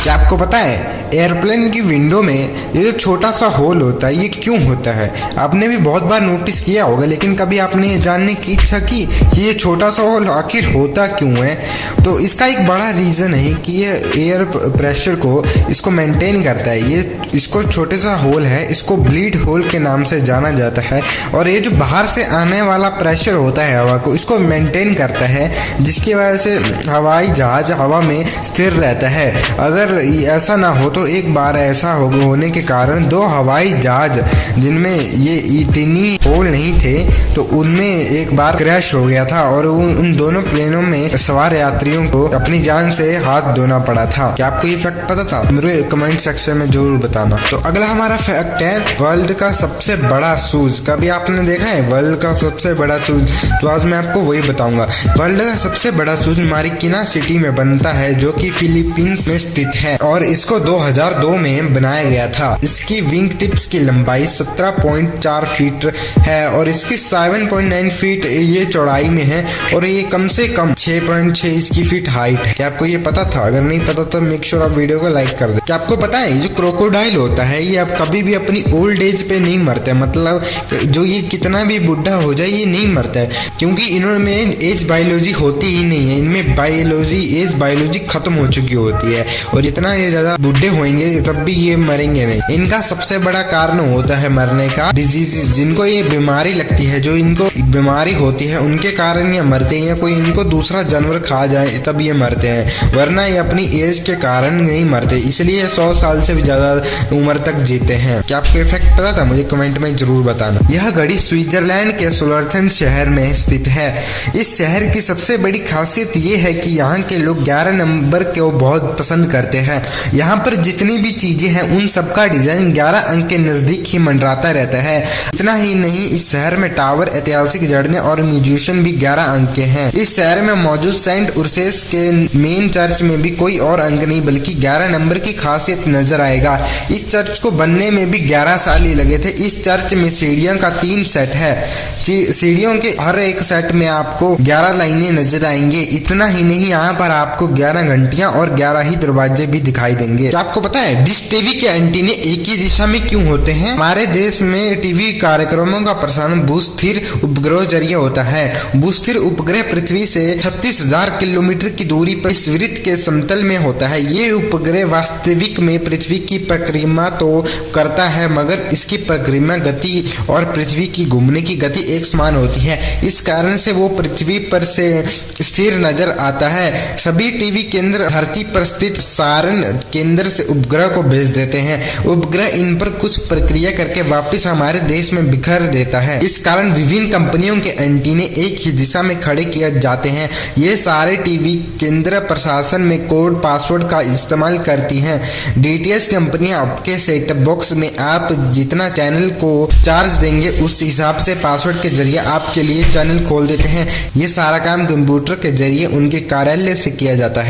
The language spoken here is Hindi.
क्या आपको पता है एयरप्लेन की विंडो में ये जो छोटा सा होल होता है ये क्यों होता है? आपने भी बहुत बार नोटिस किया होगा, लेकिन कभी आपने ये जानने की इच्छा की कि ये छोटा सा होल आखिर होता क्यों है? तो इसका एक बड़ा रीज़न है कि ये एयर प्रेशर को इसको मेंटेन करता है। ये इसको छोटे सा होल है, इसको ब्लीड होल के नाम से जाना जाता है। और ये जो बाहर से आने वाला प्रेशर होता है हवा को, इसको मेंटेन करता है, जिसकी वजह से हवाई जहाज हवा में स्थिर रहता है। अगर ऐसा ना हो तो एक बार ऐसा होने के कारण दो हवाई जहाज जिनमें ये टिनी होल नहीं थे तो उनमें एक बार क्रैश हो गया था और उन दोनों प्लेनों में सवार यात्रियों को अपनी जान से हाथ धोना पड़ा था। क्या आपको ये फैक्ट पता था? मेरे कमेंट सेक्शन में जरूर बताना। तो अगला हमारा फैक्ट है वर्ल्ड का सबसे बड़ा शूज। कभी आपने देखा है वर्ल्ड का सबसे बड़ा शूज? तो आज मैं आपको वही बताऊंगा। वर्ल्ड का सबसे बड़ा शूज मारिकीना सिटी में बनता है, जो कि फिलीपींस में स्थित है और इसको 2002 में बनाया गया था। इसकी विंग टिप्स की लंबाई 17.4 फीट है और इसकी 7.9 फीट ये चौड़ाई में है और ये कम से कम 6.6 इसकी फीट हाइट है। क्या आपको ये पता था? अगर नहीं पता तो मेक श्योर आप वीडियो को लाइक कर दे। क्या आपको पता है ये जो क्रोकोडाइल होता है ये अब कभी भी अपनी ओल्ड एज पे नहीं मरता? मतलब जो ये कितना भी बुढ़ा हो जाए ये नहीं मरता है, क्योंकि इनमें एज बायोलॉजी होती ही नहीं है। इनमें एज बायोलॉजी खत्म हो चुकी होती है और इतना ये ज्यादा बुढ़े होंगे तब भी ये मरेंगे नहीं। इनका सबसे बड़ा कारण होता है मरने का डिजीज। जिनको ये बीमारी लगती है, जो इनको बीमारी होती है, उनके कारण ये मरते हैं। कोई इनको दूसरा जानवर खा जाए तब ये मरते हैं, वरना ये अपनी एज के कारण नहीं मरते। इसलिए 100 साल से भी ज्यादा उम्र तक जीते हैं। क्या आपको इफेक्ट पता था? मुझे कमेंट में जरूर बताना। यह घड़ी स्विट्जरलैंड के सोलर्थन शहर में स्थित है। इस शहर की सबसे बड़ी खासियत ये है कि यहाँ के लोग 11 नंबर को बहुत पसंद करते हैं। यहाँ पर जितनी भी चीजें हैं उन सबका डिजाइन 11 अंक के नजदीक ही मंडराता रहता है। इतना ही नहीं, इस शहर में टावर, ऐतिहासिक झरने और म्यूजियम भी 11 अंक के हैं। इस शहर में मौजूद सेंट उर्सेस के मेन चर्च में भी कोई और अंक नहीं बल्कि 11 नंबर की खासियत नजर आएगा। इस चर्च को बनने में भी 11 साल ही लगे थे। इस चर्च में सीढ़ियों का 3 सेट है। सीढ़ियों के हर एक सेट में आपको 11 लाइनें नजर आएंगे। इतना ही नहीं, यहाँ पर आपको 11 घंटियां और 11 ही दरवाजे भी दिखाई देंगे। क्या आपको पता है डिश टीवी के एंटीने एक ही दिशा में क्यों होते हैं? हमारे देश में टीवी कार्यक्रमों का प्रसारण भूस्थिर उपग्रह जरिए होता है। भूस्थिर उपग्रह पृथ्वी से 36,000 किलोमीटर की दूरी पर इस वृत्त के समतल में होता है। ये उपग्रह वास्तविक में पृथ्वी की परिक्रमा तो करता है, मगर इसकी परिक्रमा गति और पृथ्वी की घूमने की गति एक समान होती है। इस कारण से वो पृथ्वी पर से स्थिर नजर आता है। सभी टीवी केंद्र धरती पर स्थित सारण केंद्र से उपग्रह को भेज देते हैं। उपग्रह इन पर कुछ प्रक्रिया करके वापस हमारे देश में बिखर देता है। इस कारण विभिन्न कंपनियों के एंटीने एक ही दिशा में खड़े किए जाते हैं। ये सारे टीवी केंद्र प्रशासन में कोड पासवर्ड का इस्तेमाल करती हैं। डीटीएच कंपनियां आपके सेटअप बॉक्स में आप जितना चैनल को चार्ज देंगे उस हिसाब से पासवर्ड के जरिए आपके लिए चैनल खोल देते हैं। ये सारा काम कंप्यूटर के जरिए उनके कार्यालय से किया जाता है।